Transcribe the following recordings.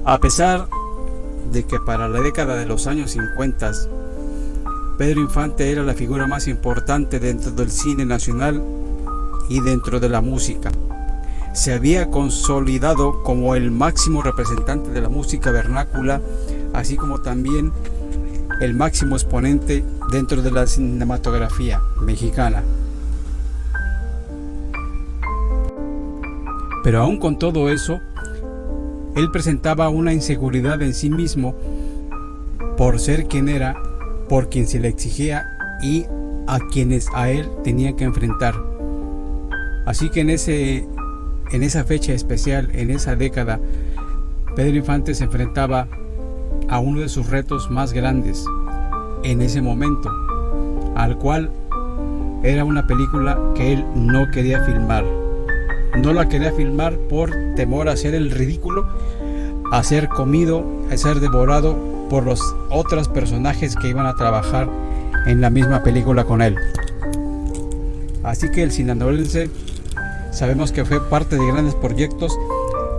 A pesar de que para la década de los años 50 Pedro Infante era la figura más importante dentro del cine nacional y dentro de la música, se había consolidado como el máximo representante de la música vernácula, así como también el máximo exponente dentro de la cinematografía mexicana. Pero aún con todo eso, él presentaba una inseguridad en sí mismo por ser quien era, por quien se le exigía y a quienes a él tenía que enfrentar. Así que en esa fecha especial, en esa década, Pedro Infante se enfrentaba a uno de sus retos más grandes en ese momento, al cual era una película que él no quería filmar. No la quería filmar por temor a ser el ridículo, a ser comido, a ser devorado por los otros personajes que iban a trabajar en la misma película con él. Así que el sinaloense sabemos que fue parte de grandes proyectos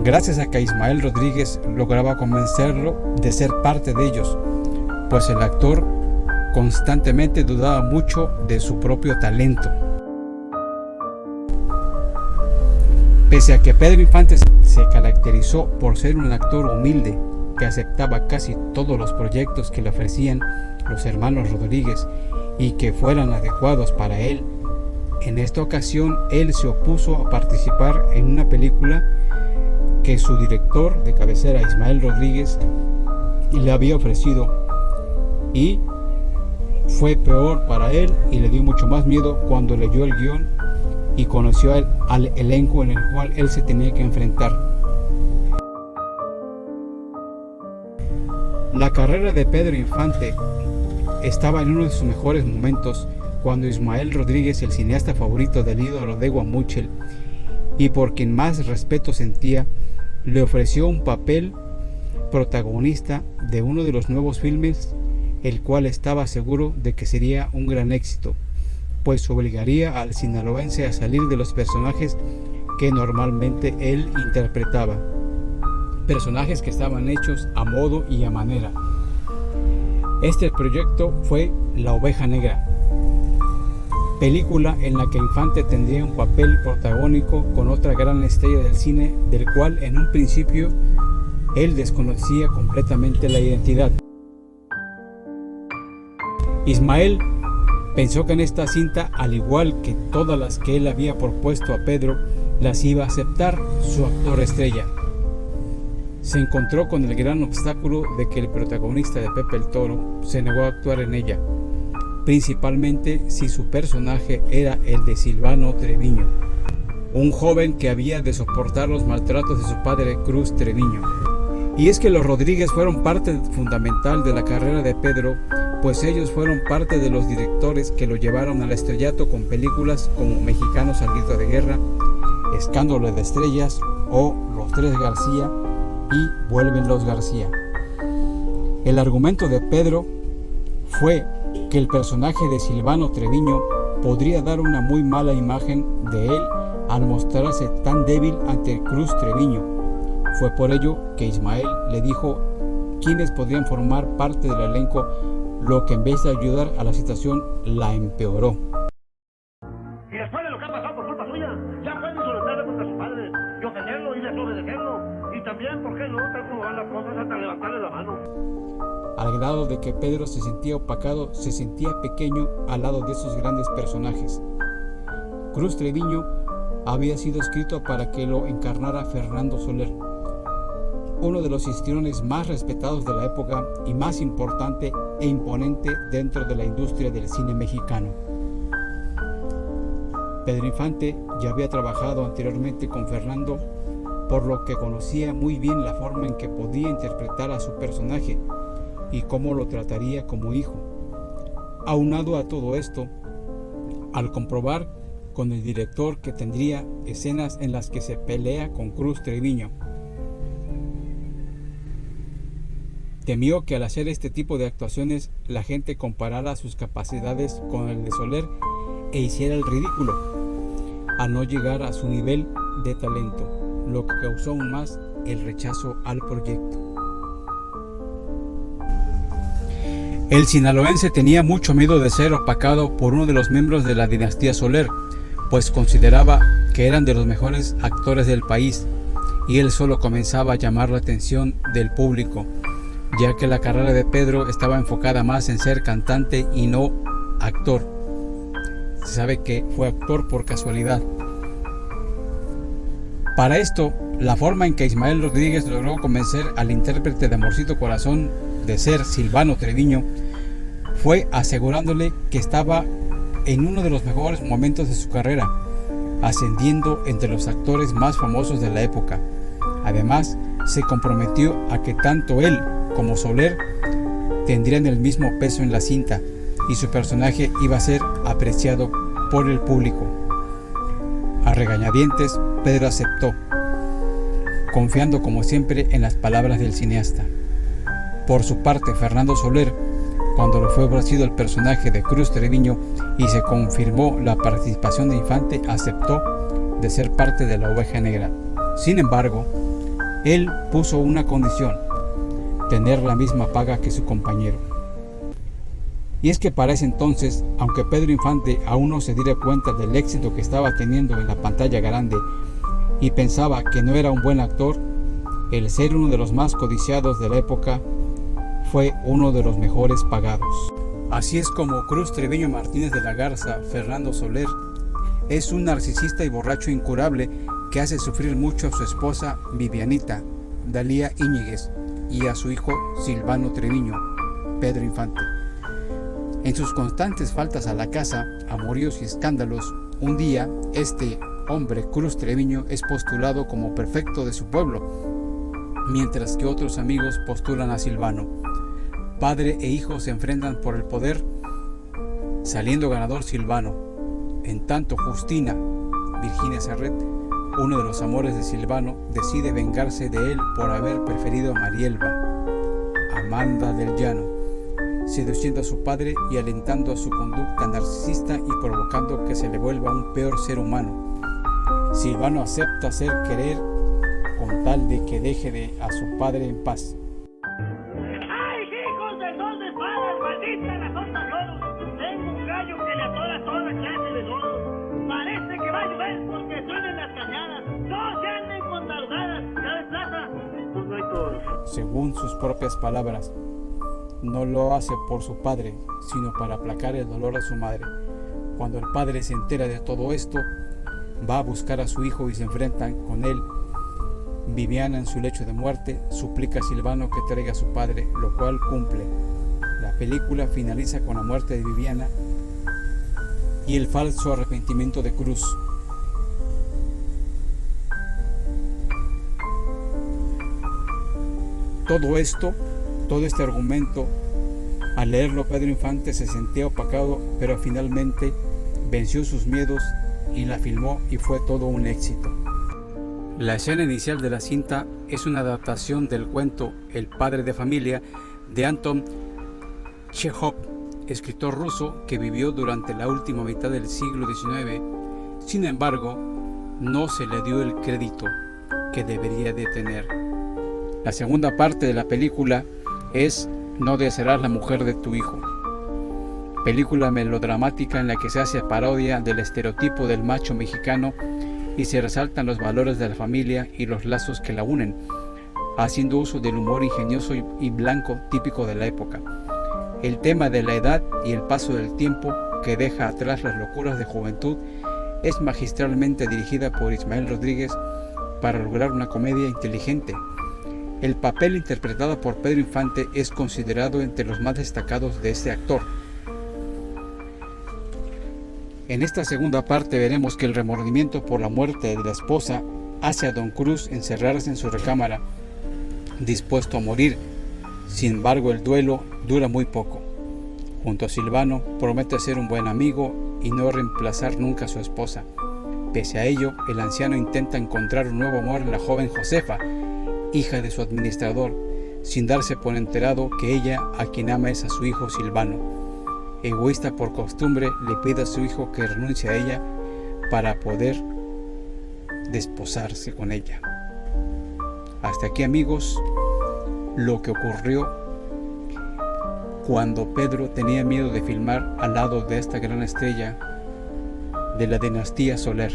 gracias a que Ismael Rodríguez lograba convencerlo de ser parte de ellos, pues el actor constantemente dudaba mucho de su propio talento. Pese a que Pedro Infante se caracterizó por ser un actor humilde que aceptaba casi todos los proyectos que le ofrecían los hermanos Rodríguez y que fueran adecuados para él, en esta ocasión él se opuso a participar en una película que su director de cabecera, Ismael Rodríguez, le había ofrecido, y fue peor para él y le dio mucho más miedo cuando leyó el guión y conoció al elenco en el cual él se tenía que enfrentar. La carrera de Pedro Infante estaba en uno de sus mejores momentos cuando Ismael Rodríguez, el cineasta favorito del ídolo de Guamúchil y por quien más respeto sentía, le ofreció un papel protagonista de uno de los nuevos filmes, el cual estaba seguro de que sería un gran éxito, pues obligaría al sinaloense a salir de los personajes que normalmente él interpretaba, personajes que estaban hechos a modo y a manera. Este proyecto fue La Oveja Negra, película en la que Infante tendría un papel protagónico con otra gran estrella del cine, del cual en un principio él desconocía completamente la identidad. Ismael pensó que en esta cinta, al igual que todas las que él había propuesto a Pedro, las iba a aceptar su actor estrella. Se encontró con el gran obstáculo de que el protagonista de Pepe el Toro se negó a actuar en ella, principalmente si su personaje era el de Silvano Treviño, un joven que había de soportar los maltratos de su padre Cruz Treviño. Y es que los Rodríguez fueron parte fundamental de la carrera de Pedro, pues ellos fueron parte de los directores que lo llevaron al estrellato con películas como Mexicanos al grito de guerra, Escándalo de estrellas o Los Tres García y Vuelven los García. El argumento de Pedro fue que el personaje de Silvano Treviño podría dar una muy mala imagen de él al mostrarse tan débil ante Cruz Treviño. Fue por ello que Ismael le dijo quiénes podrían formar parte del elenco, lo que en vez de ayudar a la situación la empeoró. Y después de lo que ha pasado por culpa suya, ya puede insolentarle contra su padre y ofenderlo y desobedecerlo. Y también, ¿por qué no? Tal como van las cosas, hasta levantarle la mano. Al grado de que Pedro se sentía opacado, se sentía pequeño al lado de esos grandes personajes. Cruz Treviño había sido escrito para que lo encarnara Fernando Soler, uno de los histriones más respetados de la época y más importante e imponente dentro de la industria del cine mexicano. Pedro Infante ya había trabajado anteriormente con Fernando, por lo que conocía muy bien la forma en que podía interpretar a su personaje y cómo lo trataría como hijo. Aunado a todo esto, al comprobar con el director que tendría escenas en las que se pelea con Cruz Treviño, temió que al hacer este tipo de actuaciones la gente comparara sus capacidades con el de Soler e hiciera el ridículo, a no llegar a su nivel de talento, lo que causó aún más el rechazo al proyecto. El sinaloense tenía mucho miedo de ser opacado por uno de los miembros de la dinastía Soler, pues consideraba que eran de los mejores actores del país, y él solo comenzaba a llamar la atención del público, ya que la carrera de Pedro estaba enfocada más en ser cantante y no actor. Se sabe que fue actor por casualidad. Para esto, la forma en que Ismael Rodríguez logró convencer al intérprete de Amorcito Corazón de ser Silvano Treviño fue asegurándole que estaba en uno de los mejores momentos de su carrera, ascendiendo entre los actores más famosos de la época. Además, se comprometió a que tanto él como Soler tendrían el mismo peso en la cinta y su personaje iba a ser apreciado por el público. A regañadientes, Pedro aceptó, confiando como siempre en las palabras del cineasta. Por su parte, Fernando Soler, cuando le fue ofrecido el personaje de Cruz Treviño y se confirmó la participación de Infante, aceptó de ser parte de la Oveja Negra. Sin embargo, él puso una condición: tener la misma paga que su compañero. Y es que para ese entonces, aunque Pedro Infante aún no se diera cuenta del éxito que estaba teniendo en la pantalla grande y pensaba que no era un buen actor, el ser uno de los más codiciados de la época fue uno de los mejores pagados. Así es como Cruz Treviño Martínez de la Garza, Fernando Soler, es un narcisista y borracho incurable que hace sufrir mucho a su esposa Vivianita, Dalía Íñiguez, y a su hijo Silvano Treviño, Pedro Infante. En sus constantes faltas a la casa, amoríos y escándalos, un día este hombre, Cruz Treviño, es postulado como prefecto de su pueblo, mientras que otros amigos postulan a Silvano. Padre e hijo se enfrentan por el poder, saliendo ganador Silvano. En tanto, Justina, Virginia Serret, uno de los amores de Silvano, decide vengarse de él por haber preferido a Marielba, Amanda del Llano, seduciendo a su padre y alentando a su conducta narcisista y provocando que se le vuelva un peor ser humano. Silvano acepta ser querer con tal de que deje a su padre en paz. ¡Ay, hijos de dos espadas, maldita la sota loros! Tengo un gallo que le atora toda clase de loros. Parece que va a llover porque suenan las cañadas. ¡No se anden con tarugadas! ¡Ya de plaza! Pues no hay todos. Según sus propias palabras, no lo hace por su padre, sino para aplacar el dolor a su madre. Cuando el padre se entera de todo esto, va a buscar a su hijo y se enfrentan con él. Viviana, en su lecho de muerte, suplica a Silvano que traiga a su padre, lo cual cumple. La película finaliza con la muerte de Viviana y el falso arrepentimiento de Cruz. Todo este argumento, al leerlo Pedro Infante se sentía opacado, pero finalmente venció sus miedos y la filmó y fue todo un éxito. La escena inicial de la cinta es una adaptación del cuento El padre de familia de Anton Chejov, escritor ruso que vivió durante la última mitad del siglo XIX. Sin embargo, no se le dio el crédito que debería de tener. La segunda parte de la película es No desearás la mujer de tu hijo, película melodramática en la que se hace parodia del estereotipo del macho mexicano y se resaltan los valores de la familia y los lazos que la unen, haciendo uso del humor ingenioso y blanco típico de la época. El tema de la edad y el paso del tiempo que deja atrás las locuras de juventud es magistralmente dirigida por Ismael Rodríguez para lograr una comedia inteligente. El papel interpretado por Pedro Infante es considerado entre los más destacados de este actor. En esta segunda parte veremos que el remordimiento por la muerte de la esposa hace a Don Cruz encerrarse en su recámara, dispuesto a morir. Sin embargo, el duelo dura muy poco. Junto a Silvano, promete ser un buen amigo y no reemplazar nunca a su esposa. Pese a ello, el anciano intenta encontrar un nuevo amor en la joven Josefa, hija de su administrador, sin darse por enterado que ella a quien ama es a su hijo Silvano. Egoísta por costumbre, le pide a su hijo que renuncie a ella para poder desposarse con ella. Hasta aquí, amigos, lo que ocurrió cuando Pedro tenía miedo de filmar al lado de esta gran estrella de la dinastía Soler.